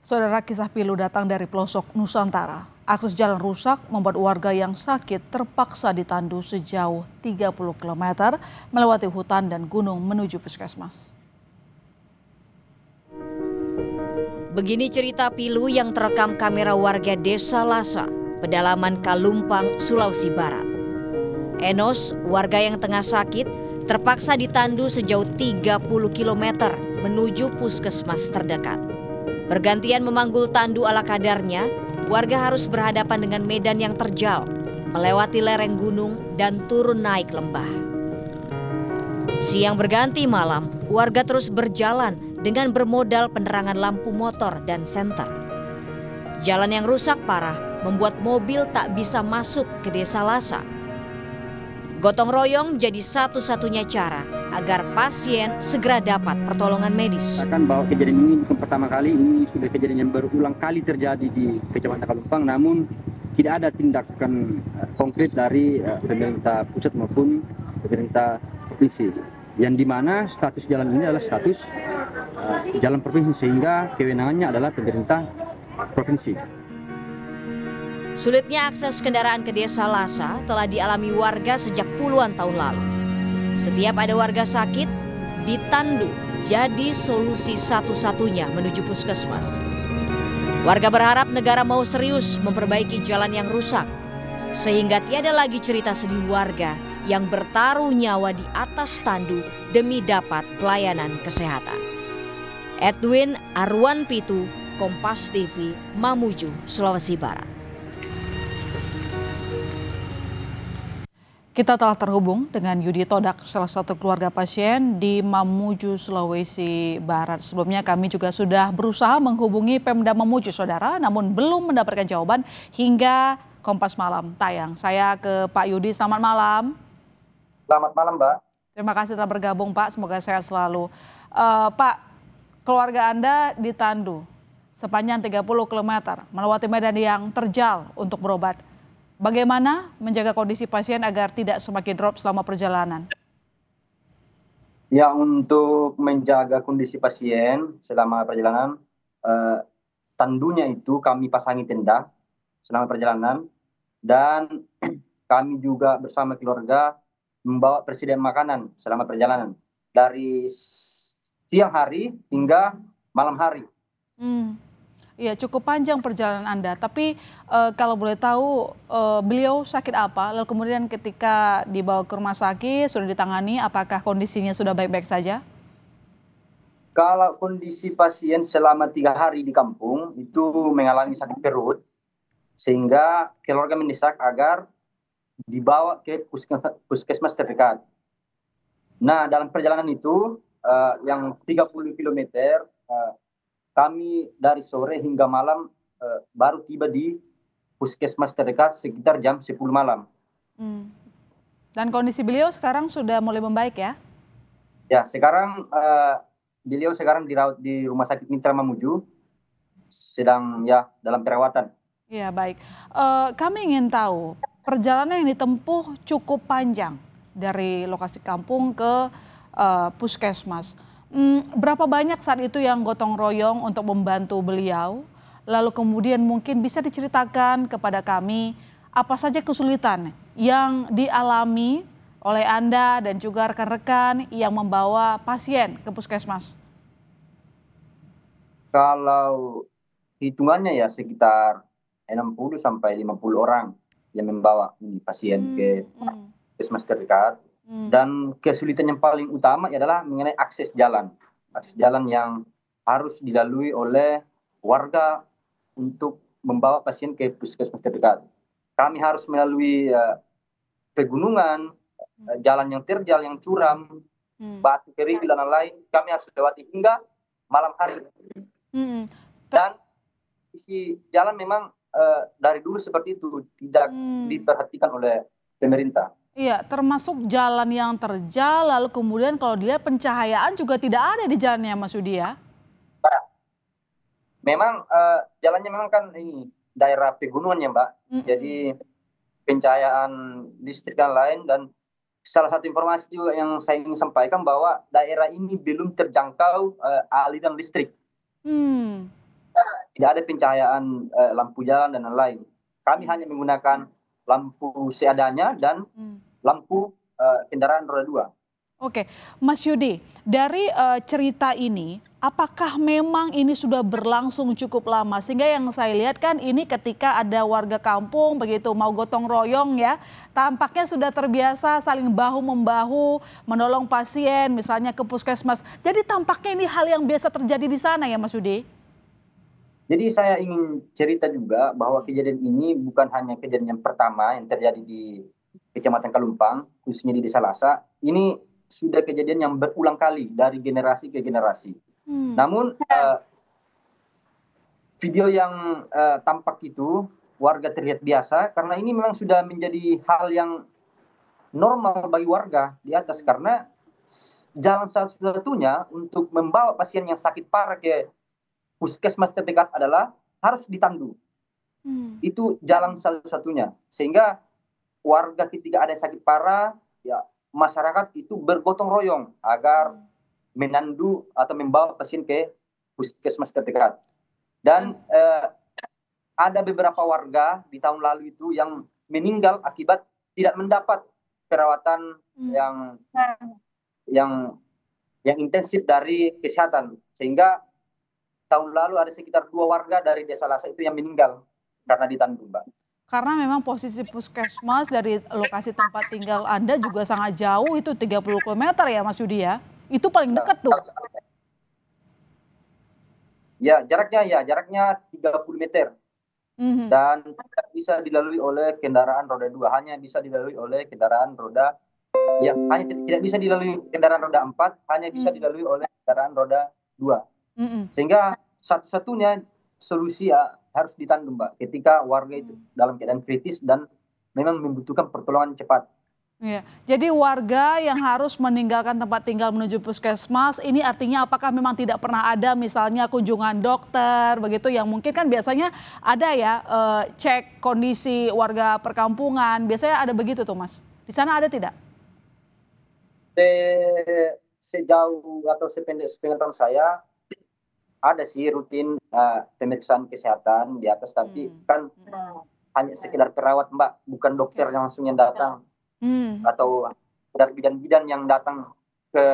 Saudara, kisah pilu datang dari pelosok Nusantara. Akses jalan rusak membuat warga yang sakit terpaksa ditandu sejauh 30 km melewati hutan dan gunung menuju puskesmas. Begini cerita pilu yang terekam kamera warga Desa Lasa, pedalaman Kalumpang, Sulawesi Barat. Enos, warga yang tengah sakit, terpaksa ditandu sejauh 30 km menuju puskesmas terdekat. Bergantian memanggul tandu ala kadarnya, warga harus berhadapan dengan medan yang terjal, melewati lereng gunung dan turun naik lembah. Siang berganti malam, warga terus berjalan dengan bermodal penerangan lampu motor dan senter. Jalan yang rusak parah membuat mobil tak bisa masuk ke Desa Lasa. Gotong royong jadi satu-satunya cara agar pasien segera dapat pertolongan medis. Akan bahwa kejadian ini bukan pertama kali, ini sudah kejadian yang berulang kali terjadi di Kecamatan Kalumpang, namun tidak ada tindakan konkret dari pemerintah pusat maupun pemerintah provinsi. Yang dimana status jalan ini adalah status jalan provinsi, sehingga kewenangannya adalah pemerintah provinsi. Sulitnya akses kendaraan ke Desa Lasa telah dialami warga sejak puluhan tahun lalu. Setiap ada warga sakit, ditandu jadi solusi satu-satunya menuju puskesmas. Warga berharap negara mau serius memperbaiki jalan yang rusak, sehingga tiada lagi cerita sedih warga yang bertaruh nyawa di atas tandu demi dapat pelayanan kesehatan. Edwin Arwan Pitu, Kompas TV, Mamuju, Sulawesi Barat. Kita telah terhubung dengan Yudi Todak, salah satu keluarga pasien di Mamuju, Sulawesi Barat. Sebelumnya kami juga sudah berusaha menghubungi Pemda Mamuju, saudara, namun belum mendapatkan jawaban hingga Kompas Malam tayang. Saya ke Pak Yudi, selamat malam. Selamat malam, Mbak. Terima kasih telah bergabung, Pak. Semoga sehat selalu. Pak, keluarga Anda ditandu sepanjang 30 km melewati medan yang terjal untuk berobat. Bagaimana menjaga kondisi pasien agar tidak semakin drop selama perjalanan? Ya, untuk menjaga kondisi pasien selama perjalanan, tandunya itu kami pasangi tenda selama perjalanan, dan kami juga bersama keluarga membawa persediaan makanan selama perjalanan dari siang hari hingga malam hari. Iya, cukup panjang perjalanan Anda. Tapi kalau boleh tahu beliau sakit apa? Lalu kemudian ketika dibawa ke rumah sakit sudah ditangani, apakah kondisinya sudah baik-baik saja? Kalau kondisi pasien selama 3 hari di kampung itu mengalami sakit perut, sehingga keluarga mendesak agar dibawa ke puskesmas terdekat. Nah, dalam perjalanan itu yang 30 km, kami dari sore hingga malam baru tiba di puskesmas terdekat sekitar jam 10 malam. Dan kondisi beliau sekarang sudah mulai membaik ya? Ya, sekarang beliau sekarang dirawat di Rumah Sakit Mitra Mamuju, sedang ya dalam perawatan. Iya, baik. Kami ingin tahu, perjalanan yang ditempuh cukup panjang dari lokasi kampung ke puskesmas. Berapa banyak saat itu yang gotong royong untuk membantu beliau? Lalu kemudian mungkin bisa diceritakan kepada kami apa saja kesulitan yang dialami oleh Anda dan juga rekan-rekan yang membawa pasien ke puskesmas? Kalau hitungannya ya sekitar 60 sampai 50 orang yang membawa ini pasien ke puskesmas terdekat. Dan kesulitan yang paling utama adalah mengenai akses jalan yang harus dilalui oleh warga untuk membawa pasien ke puskesmas terdekat. Kami harus melalui pegunungan, jalan yang terjal, yang curam, batu kerikil dan lain-lain. Kami harus lewati hingga malam hari. Dan isi jalan memang dari dulu seperti itu, tidak diperhatikan oleh pemerintah. Iya, termasuk jalan yang terjal, lalu kemudian kalau dilihat pencahayaan juga tidak ada di jalannya, Mas Yudi ya? Memang jalannya memang kan ini daerah pegunungan ya, Mbak. Jadi pencahayaan listrik dan lain, dan salah satu informasi juga yang saya ingin sampaikan bahwa daerah ini belum terjangkau aliran listrik. tidak ada pencahayaan lampu jalan dan lain-lain. Kami hanya menggunakan lampu seadanya dan lampu kendaraan roda 2. Oke, Mas Yudi, dari cerita ini, apakah memang ini sudah berlangsung cukup lama? Sehingga yang saya lihat kan ini ketika ada warga kampung begitu mau gotong royong ya, tampaknya sudah terbiasa saling bahu-membahu, menolong pasien misalnya ke puskesmas. Jadi tampaknya ini hal yang biasa terjadi di sana ya Mas Yudi? Jadi saya ingin cerita juga bahwa kejadian ini bukan hanya kejadian yang pertama yang terjadi di Kecamatan Kalumpang, khususnya di Desa Lasa. Ini sudah kejadian yang berulang kali dari generasi ke generasi. Namun video yang tampak itu warga terlihat biasa karena ini memang sudah menjadi hal yang normal bagi warga di atas, karena jalan satu-satunya untuk membawa pasien yang sakit parah ke puskesmas terdekat adalah harus ditandu. Itu jalan satu-satunya. Sehingga warga ketika ada yang sakit parah, ya masyarakat itu bergotong royong agar menandu atau membawa pasien ke puskesmas terdekat. Dan ada beberapa warga di tahun lalu itu yang meninggal akibat tidak mendapat perawatan yang intensif dari kesehatan. Sehingga tahun lalu ada sekitar 2 warga dari Desa Lasa itu yang meninggal karena ditandu, Mbak. Karena memang posisi puskesmas dari lokasi tempat tinggal Anda juga sangat jauh, itu 30 km ya Mas Yudi ya? Itu paling dekat tuh. Ya, jaraknya 30 meter. Dan tidak bisa dilalui oleh kendaraan roda 2, hanya bisa dilalui oleh kendaraan roda, ya hanya tidak bisa dilalui kendaraan roda 4, hanya bisa dilalui oleh kendaraan roda 2. Sehingga satu-satunya solusi ya harus ditandu, Mbak, ketika warga itu dalam keadaan kritis dan memang membutuhkan pertolongan cepat. Ya, jadi warga yang harus meninggalkan tempat tinggal menuju puskesmas, ini artinya apakah memang tidak pernah ada misalnya kunjungan dokter begitu, yang mungkin kan biasanya ada ya cek kondisi warga perkampungan, biasanya ada begitu tuh Mas. Di sana ada tidak? Sejauh atau sepengetahuan saya ada sih rutin pemeriksaan kesehatan di atas, tapi kan hanya sekedar perawat, Mbak, bukan dokter yang langsung yang datang. Atau dari bidan-bidan yang datang ke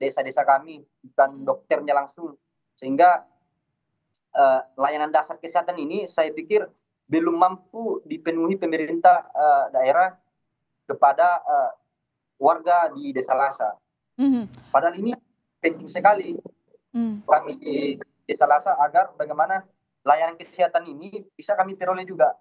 desa-desa kami, bukan dokternya langsung. Sehingga layanan dasar kesehatan ini saya pikir belum mampu dipenuhi pemerintah daerah kepada warga di Desa Lasa. Padahal ini penting sekali kami di Desa Lasa agar bagaimana layanan kesehatan ini bisa kami peroleh juga.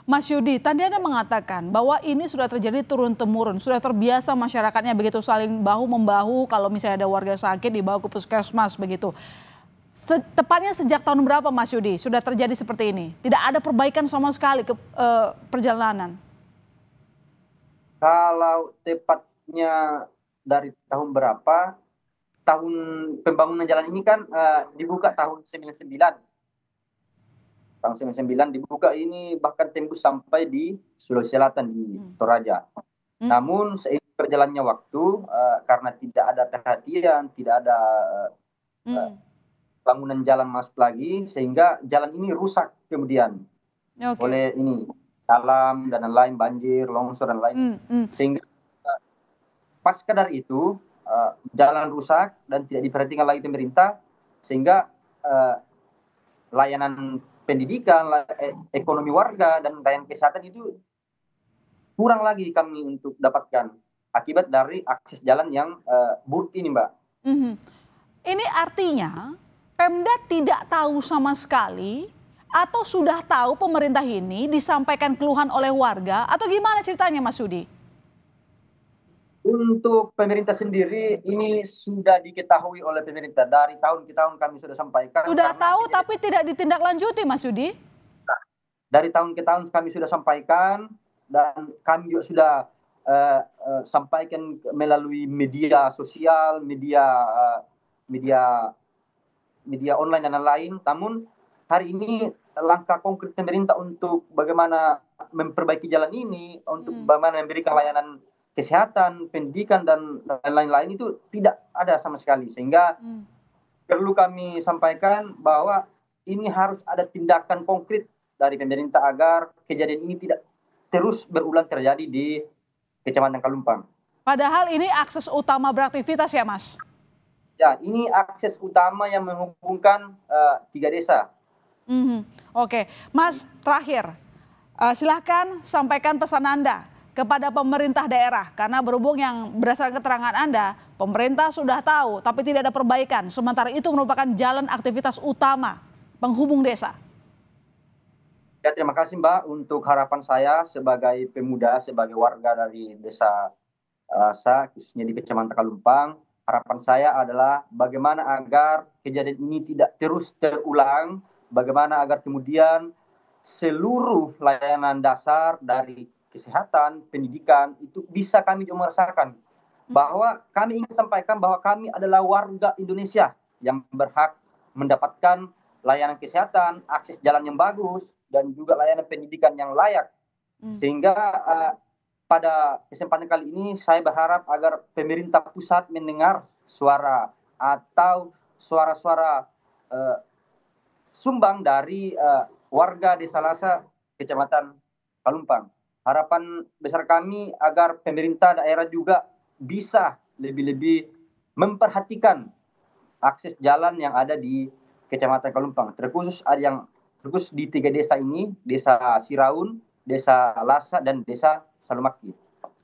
Mas Yudi, tadi Anda mengatakan bahwa ini sudah terjadi turun-temurun, sudah terbiasa masyarakatnya begitu saling bahu-membahu kalau misalnya ada warga sakit dibawa ke puskesmas begitu. Tepatnya sejak tahun berapa Mas Yudi sudah terjadi seperti ini? Tidak ada perbaikan sama sekali ke perjalanan? Kalau tepatnya dari tahun berapa, tahun pembangunan jalan ini kan dibuka tahun 99. Tahun 99 dibuka ini, bahkan tembus sampai di Sulawesi Selatan di Toraja. Namun seiring berjalannya waktu, karena tidak ada perhatian, tidak ada bangunan jalan masuk lagi, sehingga jalan ini rusak kemudian oleh ini alam dan lain-lain, banjir, longsor dan lain. Sehingga pasca dari itu jalan rusak dan tidak diperhatikan lagi pemerintah, sehingga layanan pendidikan, ekonomi warga, dan layanan kesehatan itu kurang lagi kami untuk dapatkan akibat dari akses jalan yang buruk ini, Mbak. Ini artinya Pemda tidak tahu sama sekali atau sudah tahu pemerintah ini disampaikan keluhan oleh warga atau gimana ceritanya Mas Yudi? Untuk pemerintah sendiri ini sudah diketahui oleh pemerintah, dari tahun ke tahun kami sudah sampaikan. Sudah tahu tapi tidak ditindaklanjuti Mas Yudi? Dari tahun ke tahun kami sudah sampaikan, dan kami juga sudah sampaikan melalui media sosial, media online dan lain-lain. Namun hari ini langkah konkret pemerintah untuk bagaimana memperbaiki jalan ini, untuk bagaimana memberikan layanan kesehatan, pendidikan dan lain-lain itu tidak ada sama sekali. Sehingga perlu kami sampaikan bahwa ini harus ada tindakan konkret dari pemerintah agar kejadian ini tidak terus berulang terjadi di Kecamatan Kalumpang. Padahal ini akses utama beraktivitas ya Mas? Ya, ini akses utama yang menghubungkan 3 desa. Oke, Mas, terakhir silahkan sampaikan pesan Anda kepada pemerintah daerah, karena berhubung yang berdasarkan keterangan Anda, pemerintah sudah tahu tapi tidak ada perbaikan, sementara itu merupakan jalan aktivitas utama penghubung desa. Ya, terima kasih Mbak. Untuk harapan saya sebagai pemuda, sebagai warga dari desa Lasa, khususnya di Kecamatan Kalumpang, harapan saya adalah bagaimana agar kejadian ini tidak terus terulang, bagaimana agar kemudian seluruh layanan dasar dari kesehatan, pendidikan itu bisa kami juga merasakan. Bahwa kami ingin sampaikan bahwa kami adalah warga Indonesia yang berhak mendapatkan layanan kesehatan, akses jalan yang bagus, dan juga layanan pendidikan yang layak. Sehingga pada kesempatan kali ini saya berharap agar pemerintah pusat mendengar suara atau suara-suara sumbang dari warga Desa Lasa, Kecamatan Kalumpang. Harapan besar kami agar pemerintah daerah juga bisa lebih-lebih memperhatikan akses jalan yang ada di Kecamatan Kalumpang. Terkhusus ada yang terkhusus di 3 desa ini, Desa Siraun, Desa Lasa, dan Desa Salumaki.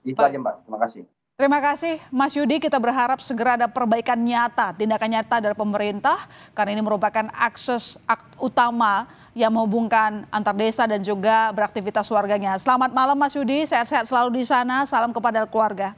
Itu aja Mbak, terima kasih. Terima kasih Mas Yudi, kita berharap segera ada perbaikan nyata, tindakan nyata dari pemerintah, karena ini merupakan akses utama yang menghubungkan antar desa dan juga beraktivitas warganya. Selamat malam Mas Yudi, sehat-sehat selalu di sana, salam kepada keluarga.